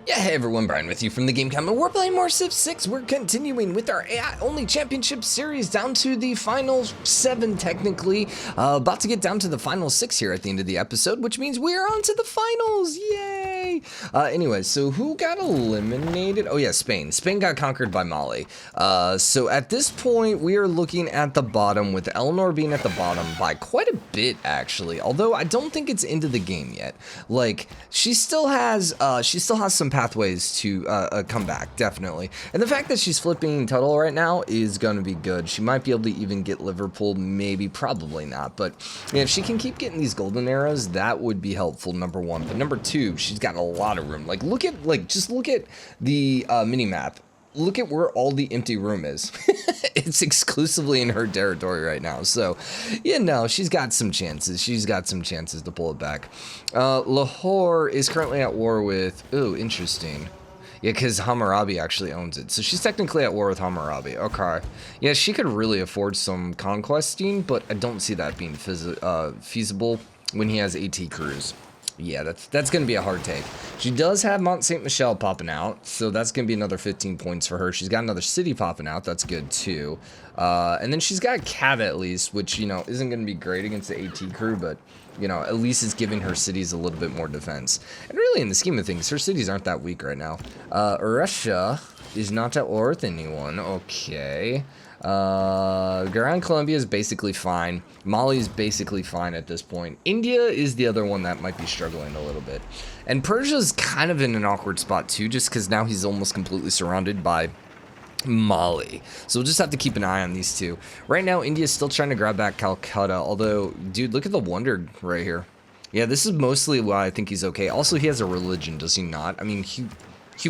Yeah, hey everyone, Brian with you from TheGameCommon. We're playing more Civ 6. We're continuing with our AI-only championship series down to the final 7, technically. About to get down to the final 6 here at the end of the episode, which means we're on to the finals. Yay! Anyway, so who got eliminated? Oh yeah, Spain. Spain got conquered by Mali. So at this point, we are looking at the bottom, with Eleanor being at the bottom by quite a bit, actually. Although I don't think it's into the game yet. Like, she still has some pathways to come back, definitely. And the fact that she's flipping total right now is going to be good. She might be able to even get Liverpool, maybe, probably not. But yeah, if she can keep getting these golden arrows, that would be helpful, number one. But number two, she's got a lot of room. Like, just look at the mini map. Look at where all the empty room is. It's exclusively in her territory right now. So, yeah, no, she's got some chances. She's got some chances to pull it back. Lahore is currently at war with... Ooh, interesting. Yeah, because Hammurabi actually owns it. So she's technically at war with Hammurabi. Okay. Yeah, she could really afford some conquesting, but I don't see that being feasible when he has AT crews. Yeah, that's going to be a hard take. She does have Mont Saint Michel popping out, so that's going to be another 15 points for her. She's got another city popping out. That's good, too. And then she's got Cava, at least, which, you know, isn't going to be great against the AT crew, but, you know, at least it's giving her cities a little bit more defense. And really, in the scheme of things, her cities aren't that weak right now. Russia is not at war with anyone. Okay. Gran Colombia is basically fine. Mali is basically fine at this point. India is the other one that might be struggling a little bit. And Persia's kind of in an awkward spot too, just because now he's almost completely surrounded by Mali. So we'll just have to keep an eye on these two. Right now, India's still trying to grab back Calcutta, although, dude, look at the wonder right here. Yeah, this is mostly why I think he's okay. Also, he has a religion, does he not? I mean, he'd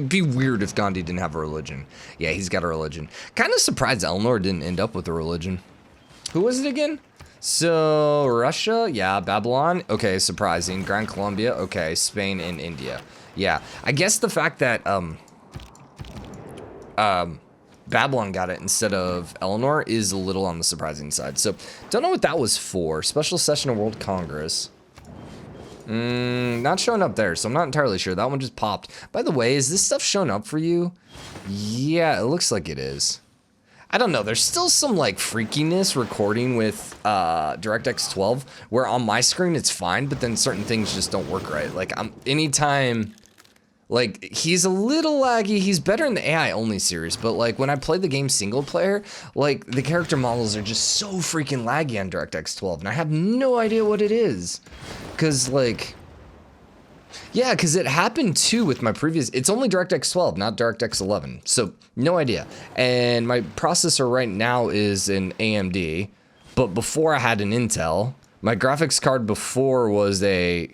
be weird if Gandhi didn't have a religion. Yeah, he's got a religion. Kind of surprised Eleanor didn't end up with a religion. Who was it again? So, Russia, yeah, Babylon, okay, surprising. Gran Colombia, okay, Spain and India. Yeah, I guess the fact that, Babylon got it instead of Eleanor is a little on the surprising side. So, don't know what that was for. Special session of World Congress. Not showing up there, so I'm not entirely sure. That one just popped. By the way, is this stuff showing up for you? Yeah, it looks like it is. I don't know. There's still some, like, freakiness recording with DirectX 12, where on my screen it's fine, but then certain things just don't work right. Like, anytime... Like, he's a little laggy. He's better in the AI-only series, but, like, when I play the game single player, like, the character models are just so freaking laggy on DirectX 12, and I have no idea what it is. Because, like... Yeah, because it happened, too, with my previous... It's only DirectX 12, not DirectX 11, so no idea. And my processor right now is an AMD, but before I had an Intel. My graphics card before was a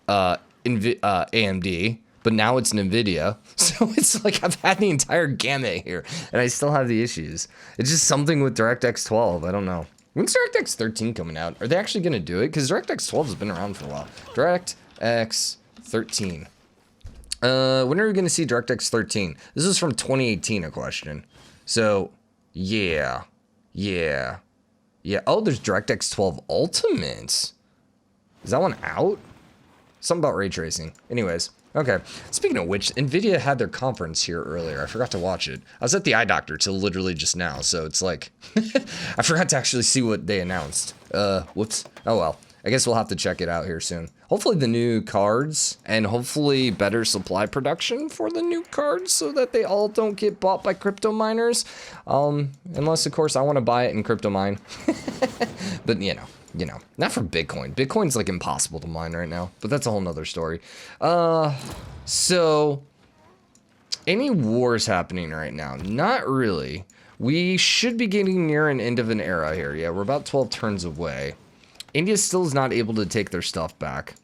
AMD. But now it's NVIDIA, so it's like I've had the entire gamut here, and I still have the issues. It's just something with DirectX 12, I don't know. When's DirectX 13 coming out? Are they actually going to do it? Because DirectX 12 has been around for a while. DirectX 13. When are we going to see DirectX 13? This is from 2018, a question. So, yeah. Oh, there's DirectX 12 Ultimates. Is that one out? Something about ray tracing. Anyways. Okay, speaking of which, NVIDIA had their conference here earlier. I forgot to watch it. I was at the eye doctor till literally just now, so it's like, I forgot to actually see what they announced. Whoops. Oh well, I guess we'll have to check it out here soon. Hopefully the new cards, and hopefully better supply production for the new cards so that they all don't get bought by crypto miners. Unless, of course, I want to buy it in crypto mine. But, you know, not for Bitcoin. Bitcoin's like impossible to mine right now, but that's a whole nother story. So any wars happening right now? Not really. We should be getting near an end of an era here. Yeah, we're about 12 turns away. India still is not able to take their stuff back.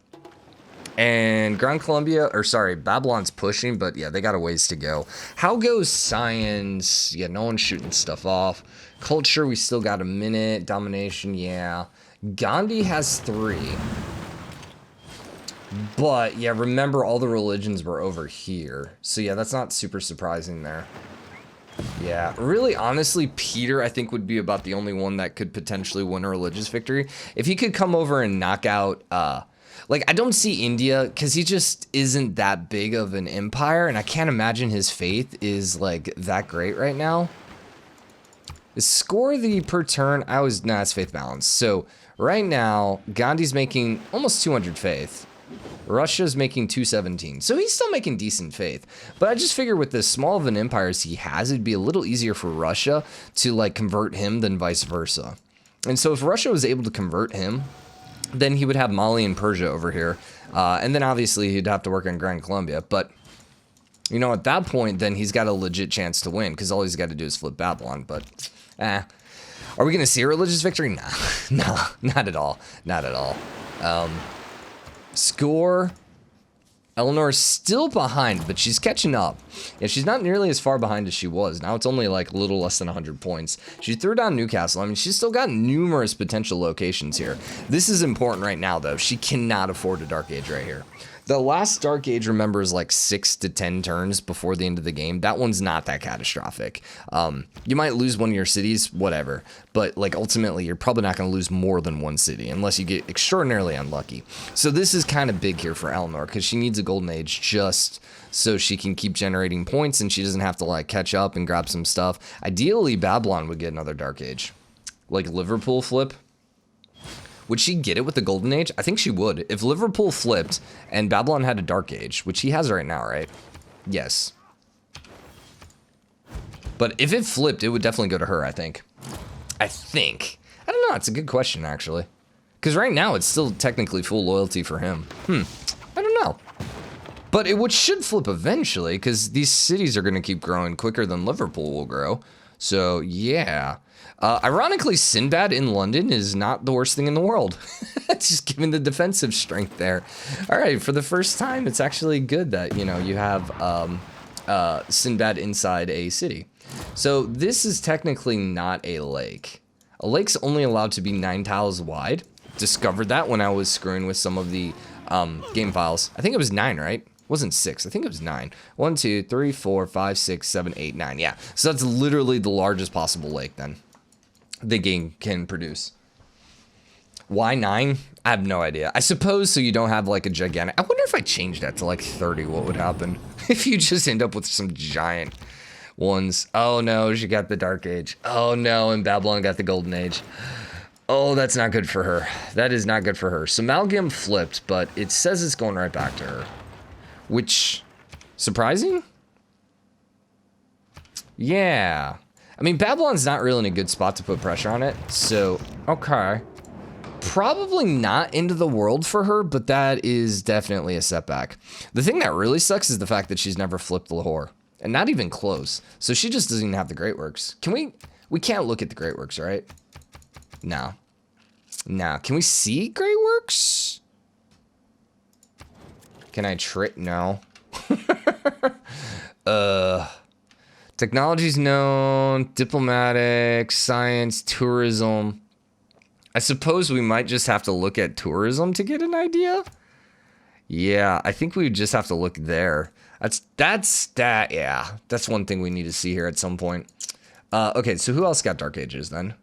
And Babylon's pushing, but yeah, they got a ways to go. How goes science? Yeah, no one's shooting stuff off. Culture, we still got a minute. Domination, yeah. Gandhi has 3. But, yeah, remember all the religions were over here. So, yeah, that's not super surprising there. Yeah, really, honestly, Peter, I think, would be about the only one that could potentially win a religious victory. If he could come over and knock out, Like, I don't see India because he just isn't that big of an empire, and I can't imagine his faith is, like, that great right now. Score the per turn, it's faith balance. So, right now, Gandhi's making almost 200 faith. Russia's making 217. So he's still making decent faith. But I just figure with the small of an empire as he has, it'd be a little easier for Russia to, like, convert him than vice versa. And so if Russia was able to convert him, then he would have Mali and Persia over here. And then obviously he'd have to work on Gran Colombia. But, you know, at that point, then he's got a legit chance to win because all he's got to do is flip Babylon. But, are we going to see a religious victory? Nah. No, not at all. Not at all. Score. Eleanor's still behind, but she's catching up. Yeah, she's not nearly as far behind as she was. Now it's only like a little less than 100 points. She threw down Newcastle. I mean, she's still got numerous potential locations here. This is important right now, though. She cannot afford a Dark Age right here. The last Dark Age, remember, is like 6 to 10 turns before the end of the game. That one's not that catastrophic. You might lose one of your cities, whatever. But, like, ultimately, you're probably not going to lose more than one city unless you get extraordinarily unlucky. So this is kind of big here for Eleanor because she needs a Golden Age just so she can keep generating points and she doesn't have to, like, catch up and grab some stuff. Ideally, Babylon would get another Dark Age. Like Liverpool flip. Would she get it with the Golden Age? I think she would. If Liverpool flipped and Babylon had a Dark Age, which he has right now, right? Yes. But if it flipped, it would definitely go to her, I think. I don't know. It's a good question, actually. Because right now, it's still technically full loyalty for him. I don't know. But it should flip eventually, because these cities are going to keep growing quicker than Liverpool will grow. So, yeah. Ironically, Sinbad in London is not the worst thing in the world. It's just given the defensive strength there. All right, for the first time, it's actually good that, you know, you have Sinbad inside a city. So this is technically not a lake. A lake's only allowed to be 9 tiles wide. Discovered that when I was screwing with some of the game files. I think it was 9, right? It wasn't 6. I think it was 9. 1, 2, 3, 4, 5, 6, 7, 8, 9. Yeah. So that's literally the largest possible lake then the game can produce. Why 9? I have no idea. I suppose so you don't have like a gigantic... I wonder if I changed that to like 30, what would happen? If you just end up with some giant ones. Oh no, she got the Dark Age. Oh no, and Babylon got the Golden Age. Oh, that's not good for her. That is not good for her. So Amalgam flipped, but it says it's going right back to her. Which, surprising? Yeah. I mean, Babylon's not really in a good spot to put pressure on it, so, okay. Probably not end of the world for her, but that is definitely a setback. The thing that really sucks is the fact that she's never flipped Lahore, and not even close. So she just doesn't even have the Great Works. Can we can't look at the Great Works, right? No. No. Can we see Great Works? Can I no. Technology's known, diplomatic, science, tourism. I suppose we might just have to look at tourism to get an idea. Yeah, I think we would just have to look there. Yeah, that's one thing we need to see here at some point. Okay, so who else got Dark Ages then?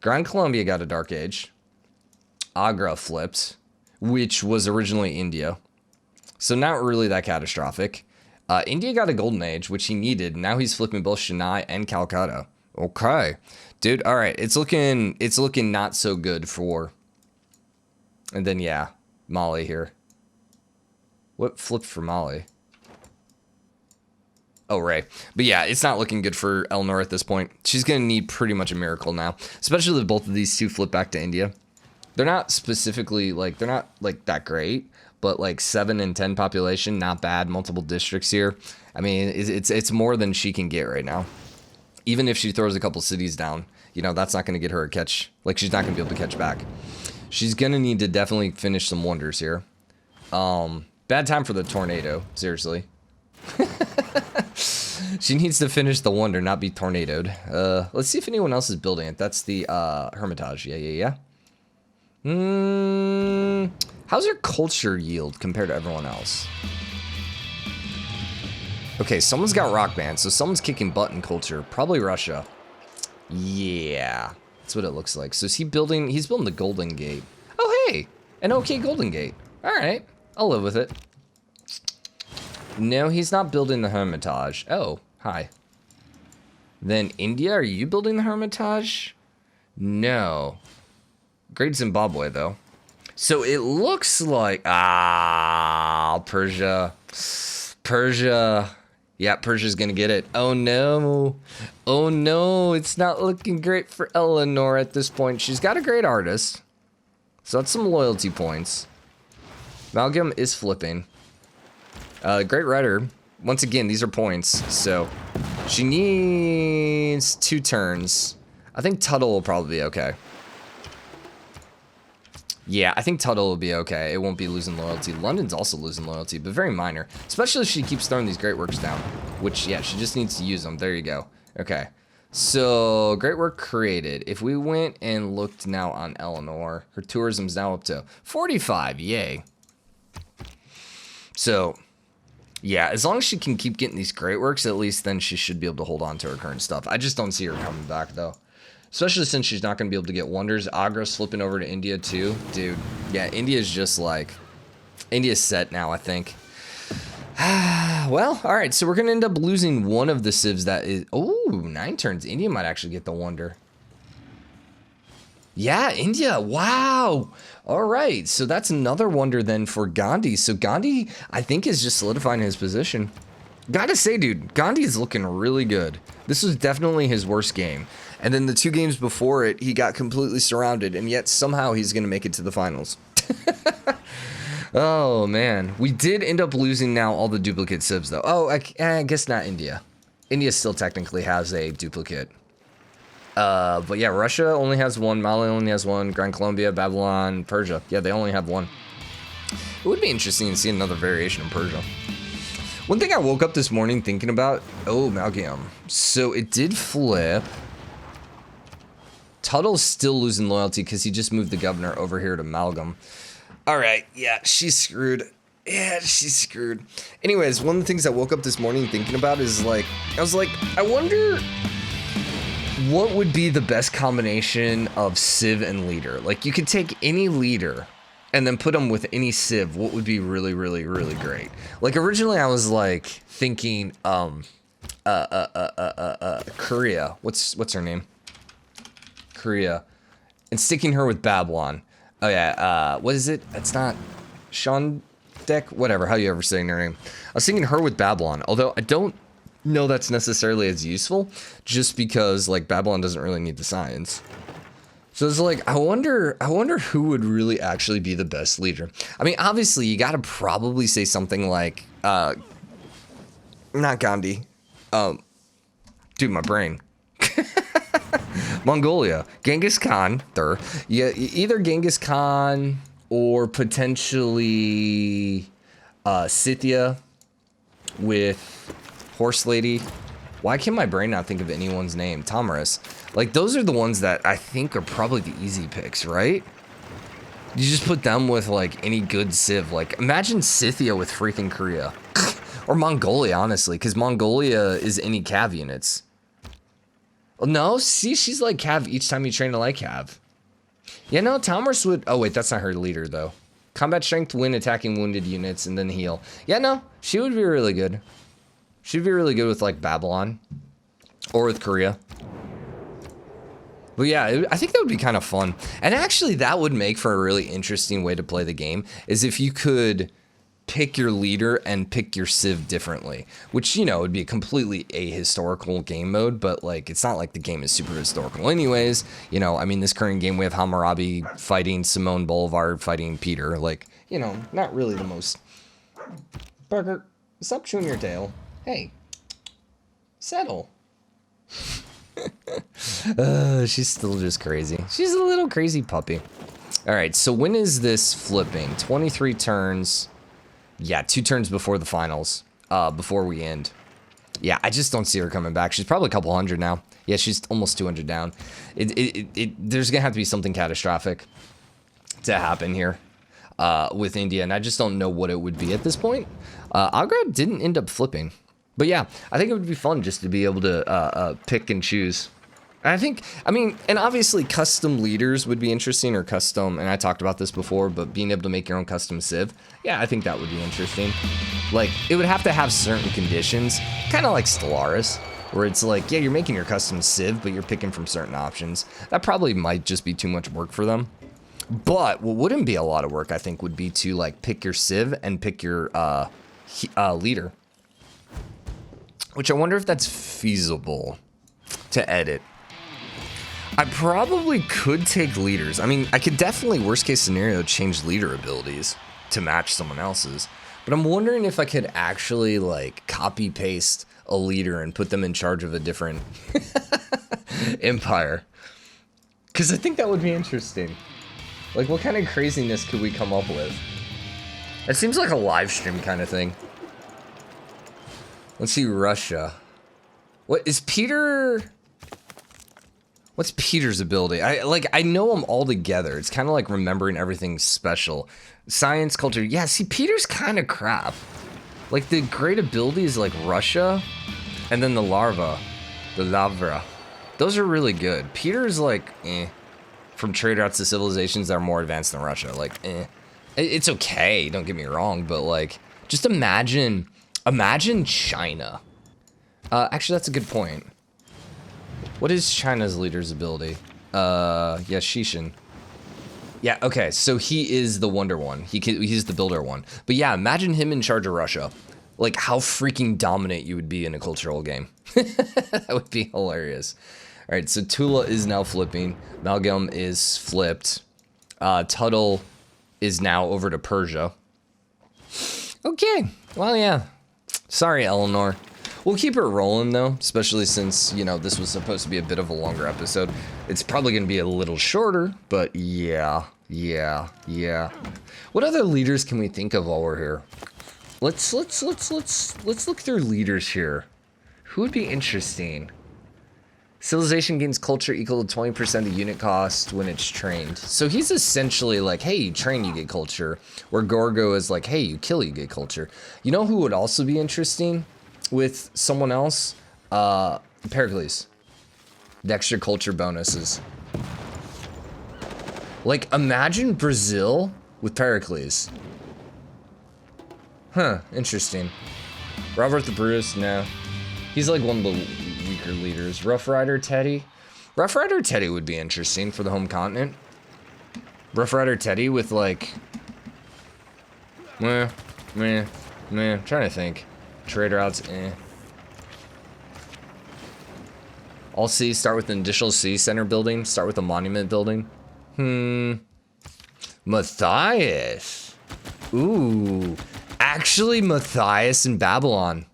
Gran Colombia got a Dark Age. Agra flipped, which was originally India. So not really that catastrophic. India got a Golden Age, which he needed. Now he's flipping both Chennai and Calcutta. Okay. Dude, all right. It's looking not so good for... And then, yeah, Mali here. What flipped for Mali? Oh, Ray. But yeah, it's not looking good for Eleanor at this point. She's going to need pretty much a miracle now. Especially if both of these two flip back to India. They're not specifically, like, they're not, like, that great. But like 7 and 10 population, not bad. Multiple districts here. I mean, it's more than she can get right now. Even if she throws a couple cities down, you know, that's not going to get her a catch. Like, she's not going to be able to catch back. She's going to need to definitely finish some wonders here. Bad time for the tornado, seriously. She needs to finish the wonder, not be tornadoed. Let's see if anyone else is building it. That's the Hermitage. Yeah. How's your culture yield compared to everyone else? Okay, someone's got Rock Band, so someone's kicking butt in culture. Probably Russia. Yeah, that's what it looks like. So is he building? He's building the Golden Gate. Oh, hey, an okay Golden Gate. All right. I'll live with it. No, he's not building the Hermitage. Oh, hi. Then India, are you building the Hermitage? No. Great Zimbabwe, though. So it looks like... Persia. Persia. Yeah, Persia's gonna get it. Oh, no. Oh, no. It's not looking great for Eleanor at this point. She's got a great artist. So that's some loyalty points. Malgam is flipping. Great writer. Once again, these are points. So she needs 2 turns. I think Tuttle will probably be okay. Yeah, I think Tuttle will be okay. It won't be losing loyalty. London's also losing loyalty, but very minor. Especially if she keeps throwing these great works down. Which, yeah, she just needs to use them. There you go. Okay. So, great work created. If we went and looked now on Eleanor, her tourism's now up to 45. Yay. So, yeah, as long as she can keep getting these great works, at least then she should be able to hold on to her current stuff. I just don't see her coming back, though. Especially since she's not going to be able to get wonders. Agra's flipping over to India, too. Dude, yeah, India's just like... India's set now, I think. Well, all right, so we're going to end up losing one of the civs that is... Oh, 9 turns. India might actually get the wonder. Yeah, India. Wow. All right, so that's another wonder then for Gandhi. So Gandhi, I think, is just solidifying his position. Gotta say, dude, Gandhi is looking really good. This was definitely his worst game. And then the 2 games before it, he got completely surrounded, and yet somehow he's going to make it to the finals. Oh, man. We did end up losing now all the duplicate civs, though. Oh, I guess not India. India still technically has a duplicate. But yeah, Russia only has 1, Mali only has 1, Gran Colombia, Babylon, Persia. Yeah, they only have 1. It would be interesting to see another variation in Persia. One thing I woke up this morning thinking about, oh, Malgam. So it did flip. Tuttle's still losing loyalty because he just moved the governor over here to Malgam. All right, yeah, she's screwed. Yeah, she's screwed. Anyways, one of the things I woke up this morning thinking about is like, I was like, I wonder what would be the best combination of civ and leader. Like, you could take any leader and then put them with any civ. What would be really, really, really great? Like, originally I was like thinking, Korea. What's her name? Korea, and sticking her with Babylon. Oh yeah, what is it? It's not Shondek, whatever, how you ever saying her name. I was thinking her with Babylon, although I don't know that's necessarily as useful, just because like Babylon doesn't really need the science. So it's like, I wonder who would really actually be the best leader. I mean, obviously you gotta probably say something like, not Gandhi. Dude, my brain. Mongolia, Genghis Khan, yeah, either Genghis Khan or potentially Scythia with Horse Lady. Why can my brain not think of anyone's name? Tomarus. Like, those are the ones that I think are probably the easy picks, right? You just put them with like any good civ. Like, imagine Scythia with freaking Korea. Or Mongolia, honestly, because Mongolia is any cav units. No, see, she's like Cav each time you train a like Cav. Yeah, no, Tomarus would... Oh, wait, that's not her leader, though. Combat strength, win attacking wounded units, and then heal. Yeah, no, she would be really good. She'd be really good with, like, Babylon. Or with Korea. But yeah, I think that would be kind of fun. And actually, that would make for a really interesting way to play the game, is if you could pick your leader and pick your civ differently, which, you know, would be a completely ahistorical game mode, but like, it's not like the game is super historical anyways. You know, I mean, this current game we have Hammurabi fighting Simón Bolívar fighting Peter, like, you know, not really the most... Parker, stop chewing your tail. Hey, settle. She's still just crazy. She's a little crazy puppy. All right, so when is this flipping? 23 turns. Yeah, 2 turns before the finals, before we end. Yeah, I just don't see her coming back. She's probably a couple hundred now. Yeah, she's almost 200 down. There's going to have to be something catastrophic to happen here with India, and I just don't know what it would be at this point. Agra didn't end up flipping. But yeah, I think it would be fun just to be able to pick and choose. I think, I mean, and obviously custom leaders would be interesting, or custom, and I talked about this before, but being able to make your own custom civ, yeah, I think that would be interesting. Like, it would have to have certain conditions, kind of like Stellaris, where it's like, yeah, you're making your custom civ, but you're picking from certain options. That probably might just be too much work for them. But what wouldn't be a lot of work, I think, would be to, like, pick your civ and pick your leader. Which I wonder if that's feasible to edit. I probably could take leaders. I mean, I could definitely, worst case scenario, change leader abilities to match someone else's. But I'm wondering if I could actually, like, copy paste a leader and put them in charge of a different empire. Because I think that would be interesting. Like, what kind of craziness could we come up with? It seems like a live stream kind of thing. Let's see, Russia. What is Peter? What's Peter's ability? I know them all together. It's kind of like remembering everything special. Science, culture. Yeah, see, Peter's kind of crap. Like, the great ability is like Russia, and then the lavra. Those are really good. Peter's like, eh. From trade routes to civilizations that are more advanced than Russia. Like, eh. It's okay, don't get me wrong, but like, just imagine China. Actually, that's a good point. What is China's leader's ability? Yeah, Shishin. Yeah, okay, so he is the wonder one. He's the builder one. But yeah, imagine him in charge of Russia. Like, how freaking dominant you would be in a cultural game. That would be hilarious. All right, so Tula is now flipping. Malgam is flipped. Tuttle is now over to Persia. Okay, well, yeah. Sorry, Eleanor. We'll keep it rolling, though, especially since, you know, this was supposed to be a bit of a longer episode. It's probably going to be a little shorter, but yeah. What other leaders can we think of while we're here? Let's look through leaders here. Who would be interesting? Civilization gains culture equal to 20% of the unit cost when it's trained. So he's essentially like, hey, you train, you get culture. Where Gorgo is like, hey, you kill, you get culture. You know who would also be interesting with someone else? Pericles. The extra culture bonuses. Like, imagine Brazil with Pericles. Huh, interesting. Robert the Bruce, no. He's like one of the weaker leaders. Rough Rider Teddy. Rough Rider Teddy would be interesting for the home continent. Rough Rider Teddy with like... Trying to think. Trade routes, All C, start with an additional C center building. Start with a monument building. Matthias. Ooh. Actually, Matthias in Babylon.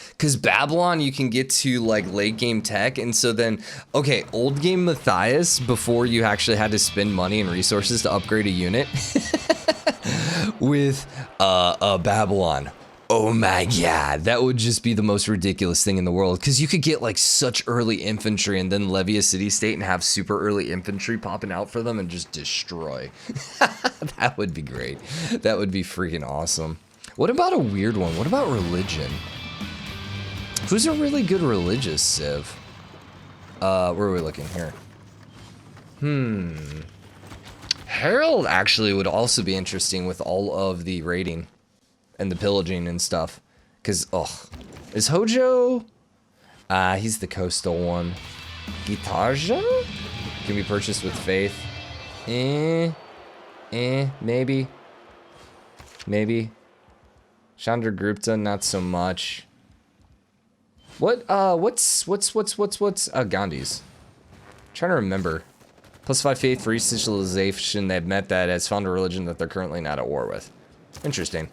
Because Babylon, you can get to, like, late game tech, and so then, okay, old game Matthias, before you actually had to spend money and resources to upgrade a unit, with Babylon. Oh my god, that would just be the most ridiculous thing in the world, because you could get, like, such early infantry and then levy a city-state and have super early infantry popping out for them and just destroy. That would be great. That would be freaking awesome. What about a weird one? What about religion? Who's a really good religious civ? Where are we looking here? Herald actually would also be interesting with all of the raiding and the pillaging and stuff. Because, is Hojo? He's the coastal one. Gitarja? Can be purchased with faith. Maybe. Chandragupta, not so much. What's Gandhi's? I'm trying to remember. +5 faith for each civilization they've met that has found a religion that they're currently not at war with. Interesting.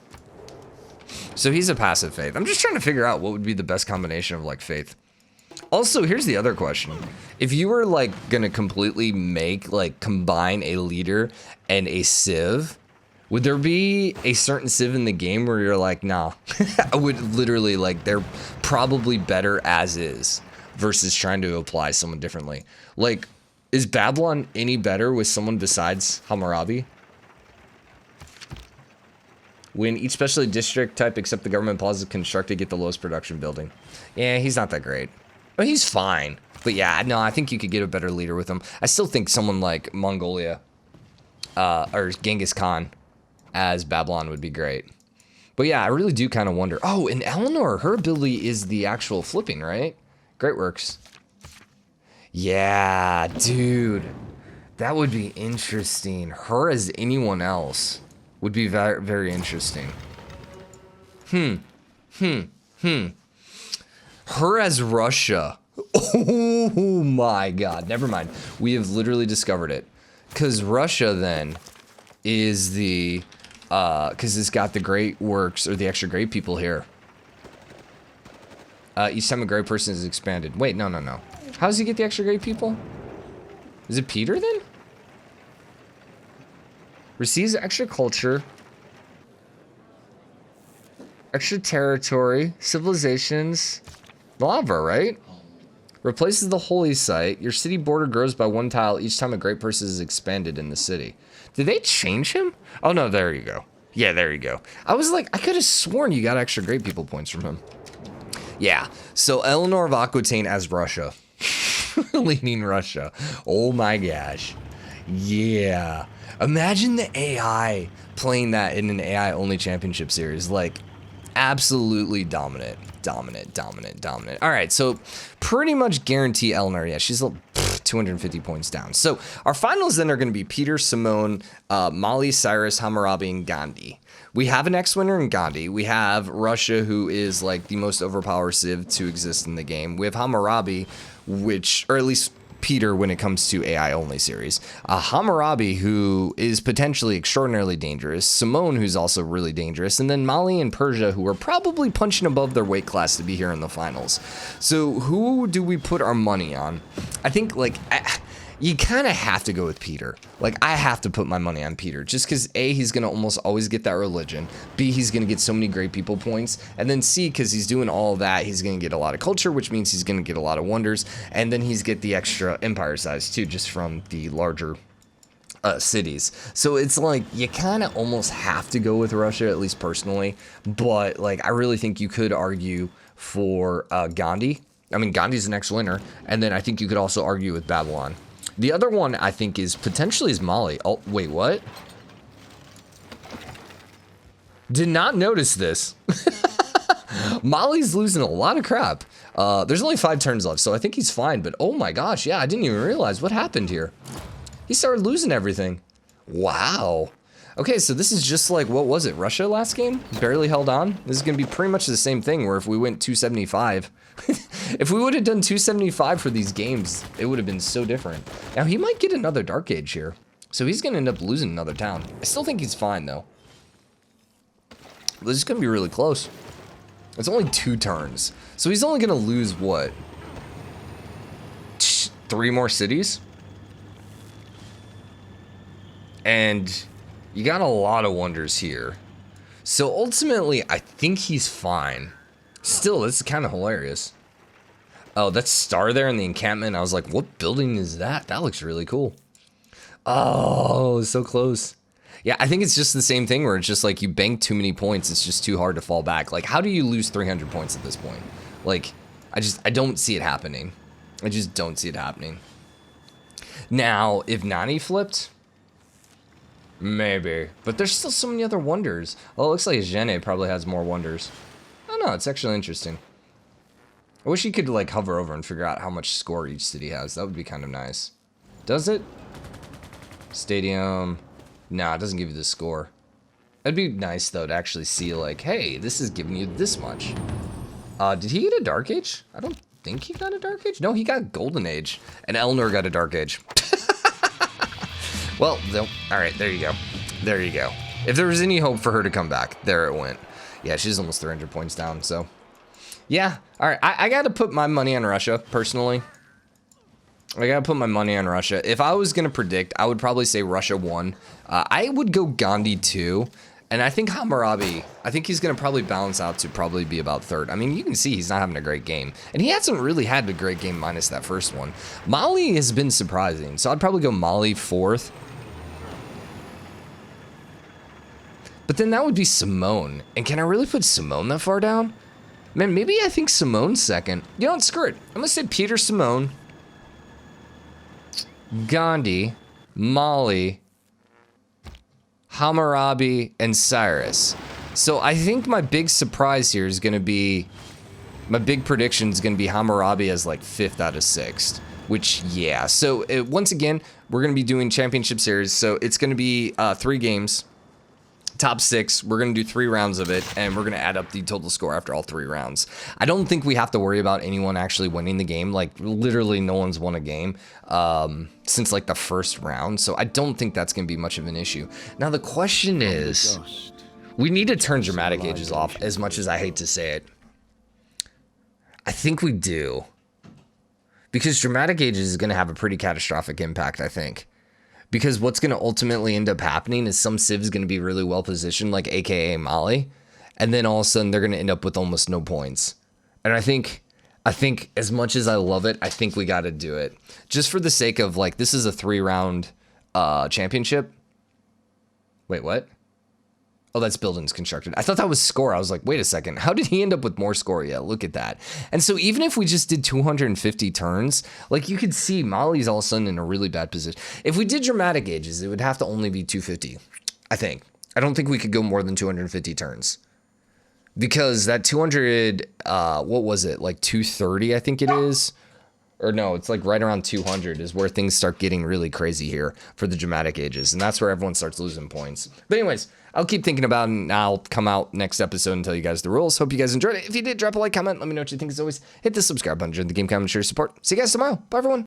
So he's a passive faith. I'm just trying to figure out what would be the best combination of, like, faith. Also, here's the other question. If you were, like, gonna completely make, like, combine a leader and a civ, would there be a certain civ in the game where you're like, nah, I would literally, like, they're probably better as is versus trying to apply someone differently? Like, is Babylon any better with someone besides Hammurabi? When each specialty district type except the government pause is constructed, get the lowest production building. Yeah, he's not that great. But he's fine. But yeah, no, I think you could get a better leader with him. I still think someone like Mongolia or Genghis Khan as Babylon would be great. But yeah, I really do kind of wonder. Oh, and Eleanor, her ability is the actual flipping, right? Great works. Yeah, dude. That would be interesting. Her as anyone else would be very, very interesting. Her as Russia. Oh my god. Never mind. We have literally discovered it. Because Russia then is the... because it's got the great works, or the extra great people here. Each time a great person is expanded. Wait, no. How does he get the extra great people? Is it Peter then? Receives extra culture. Extra territory. Civilizations. Lava, right? Replaces the holy site. Your city border grows by 1 tile each time a great person is expanded in the city. Did they change him? Oh no, there you go. Yeah, there you go. I was like, I could have sworn you got extra great people points from him. Yeah, so Eleanor of Aquitaine as Russia. Leading Russia. Oh my gosh. Yeah. Imagine the AI playing that in an AI only championship series. Like, absolutely dominant. All right, so pretty much guarantee Eleanor. Yeah, she's 250 points down. So our finals then are going to be Peter, Simón, Mali, Cyrus, Hammurabi, and Gandhi. We have an X-winner in Gandhi. We have Russia, who is like the most overpowered civ to exist in the game. We have Hammurabi, which, or at least Peter when it comes to AI only series. Hammurabi, who is potentially extraordinarily dangerous. Simón, who's also really dangerous. And then Mali and Persia, who are probably punching above their weight class to be here in the finals. So who do we put our money on? I think, like, you kind of have to go with Peter. Like, I have to put my money on Peter. Just because, A, he's going to almost always get that religion. B, he's going to get so many great people points. And then C, because he's doing all of that, he's going to get a lot of culture, which means he's going to get a lot of wonders. And then he's get the extra empire size, too, just from the larger cities. So it's like, you kind of almost have to go with Russia, at least personally. But, like, I really think you could argue for Gandhi. I mean, Gandhi's the next winner. And then I think you could also argue with Babylon. The other one I think is potentially is Mali. Oh, wait, what? Did not notice this. Mali's losing a lot of crap. There's only 5 turns left, so I think he's fine. But oh my gosh, yeah, I didn't even realize what happened here. He started losing everything. Wow. Okay, so this is just like, what was it, Russia last game? Barely held on. This is going to be pretty much the same thing, where if we went 275... if we would have done 275 for these games, it would have been so different. Now, he might get another Dark Age here. So he's going to end up losing another town. I still think he's fine, though. This is going to be really close. It's only 2 turns. So he's only going to lose, what? 3 more cities? And you got a lot of wonders here. So ultimately, I think he's fine. Still, this is kind of hilarious. Oh, that star there in the encampment. I was like, what building is that? That looks really cool. Oh, so close. Yeah, I think it's just the same thing where it's just like you bank too many points. It's just too hard to fall back. Like, how do you lose 300 points at this point? Like, I don't see it happening. I just don't see it happening. Now, if Nani flipped, maybe. But there's still so many other wonders. Oh, it looks like Gene probably has more wonders. Oh no, it's actually interesting. I wish you could like hover over and figure out how much score each city has. That would be kind of nice. Does it? Stadium. Nah, it doesn't give you the score. It'd be nice though to actually see like, hey, this is giving you this much. Did he get a Dark Age? I don't think he got a Dark Age. No, he got Golden Age. And Eleanor got a Dark Age. Well, all right, there you go. There you go. If there was any hope for her to come back, there it went. Yeah, she's almost 300 points down, so. Yeah, all right, I got to put my money on Russia, personally. I got to put my money on Russia. If I was going to predict, I would probably say Russia 1. I would go Gandhi 2. And I think Hammurabi, I think he's going to probably balance out to probably be about 3rd. I mean, you can see he's not having a great game. And he hasn't really had a great game minus that first one. Mali has been surprising, so I'd probably go Mali 4th. But then that would be Simón. And can I really put Simón that far down? Man, maybe I think Simón's 2nd. You know what, screw it. I'm going to say Peter, Simón. Gandhi, Mali, Hammurabi, and Cyrus. So I think my big surprise here is going to be, my big prediction is going to be Hammurabi as like 5th out of 6th, which, yeah. So once again, we're going to be doing championship series. So it's going to be 3 games, top 6. We're going to do 3 rounds of it, and we're going to add up the total score after all 3 rounds. I don't think we have to worry about anyone actually winning the game. Like, literally no one's won a game since like the first round. So I don't think that's going to be much of an issue. Now, the question is, we need to turn dramatic ages off, as much as I hate to say it. I think we do. Because dramatic ages is going to have a pretty catastrophic impact, I think. Because what's going to ultimately end up happening is some civ's going to be really well positioned, like AKA Mali. And then all of a sudden they're going to end up with almost no points. And I think as much as I love it, I think we got to do it. Just for the sake of, like, this is a 3-round championship. Wait, what? Oh, that's buildings constructed. I thought that was score. I was like, wait a second. How did he end up with more score? Yeah, look at that. And so even if we just did 250 turns, like, you could see Mali's all of a sudden in a really bad position. If we did dramatic ages, it would have to only be 250, I think. I don't think we could go more than 250 turns. Because that 200, what was it? Like 230, I think it is. Or no, it's like right around 200 is where things start getting really crazy here for the dramatic ages. And that's where everyone starts losing points. But anyways, I'll keep thinking about it, and I'll come out next episode and tell you guys the rules. Hope you guys enjoyed it. If you did, drop a like, comment. Let me know what you think. As always, hit the subscribe button, join the game, comment, share, support. See you guys tomorrow. Bye, everyone.